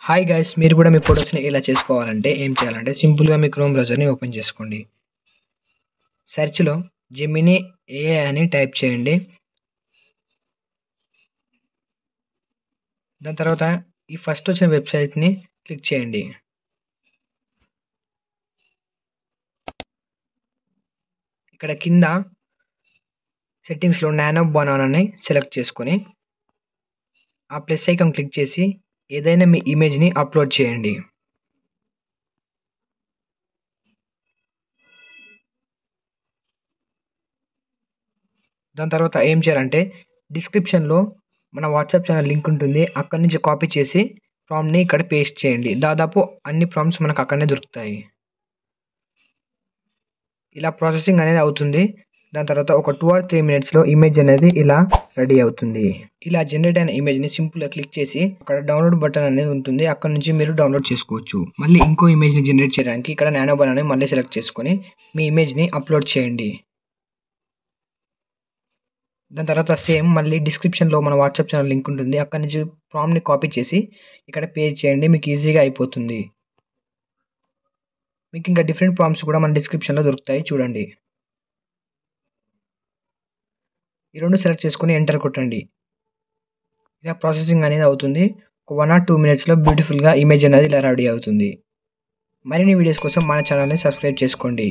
Hi guys, మీరు కూడా మీ ఫొటోస్ని ఇలా చేసుకోవాలంటే ఏం చేయాలంటే సింపుల్గా మీ క్రోమ్ బ్రౌజర్ని ఓపెన్ చేసుకోండి. సెర్చ్లో జెమినీ ఏఐ అని టైప్ చేయండి. దాని తర్వాత ఈ ఫస్ట్ వచ్చిన వెబ్సైట్ని క్లిక్ చేయండి. ఇక్కడ కింద సెట్టింగ్స్లో నానో బనానాని సెలెక్ట్ చేసుకొని ఆ ప్లస్ ఐకాన్ క్లిక్ చేసి ఏదైనా మీ ఇమేజ్ని అప్లోడ్ చేయండి. దాని తర్వాత ఏం చేయాలంటే డిస్క్రిప్షన్లో మన వాట్సాప్ ఛానల్ లింక్ ఉంటుంది, అక్కడి నుంచి కాపీ చేసి ప్రాంప్ట్ని ఇక్కడ పేస్ట్ చేయండి. దాదాపు అన్ని ప్రాంప్ట్స్ మనకు అక్కడనే దొరుకుతాయి. ఇలా ప్రాసెసింగ్ అనేది అవుతుంది. దాని తర్వాత ఒక 2 or 3 మినిట్స్లో ఇమేజ్ అనేది ఇలా రెడీ అవుతుంది. ఇలా జనరేట్ అయిన ఇమేజ్ని సింపుల్గా క్లిక్ చేసి అక్కడ డౌన్లోడ్ బటన్ అనేది ఉంటుంది, అక్కడ నుంచి మీరు డౌన్లోడ్ చేసుకోవచ్చు. మళ్ళీ ఇంకో ఇమేజ్ని జనరేట్ చేయడానికి ఇక్కడ నానో బనానాని మళ్ళీ సెలెక్ట్ చేసుకొని మీ ఇమేజ్ని అప్లోడ్ చేయండి. దాని తర్వాత సేమ్ మళ్ళీ డిస్క్రిప్షన్లో మన వాట్సాప్ ఛానల్ లింక్ ఉంటుంది, అక్కడ నుంచి ప్రాంప్ట్ని కాపీ చేసి ఇక్కడ పేస్ట్ చేయండి. మీకు ఈజీగా అయిపోతుంది. మీకు ఇంకా డిఫరెంట్ ప్రాంప్ట్స్ కూడా మన డిస్క్రిప్షన్లో దొరుకుతాయి, చూడండి. ఈ రెండు సెలెక్ట్ చేసుకొని ఎంటర్ కొట్టండి. ఇలా ప్రాసెసింగ్ అనేది అవుతుంది. ఒక 1 or 2 మినిట్స్లో బ్యూటిఫుల్గా ఇమేజ్ అనేది ఇలా రెడీ అవుతుంది. మరిన్ని వీడియోస్ కోసం మన ఛానల్ని సబ్స్క్రైబ్ చేసుకోండి.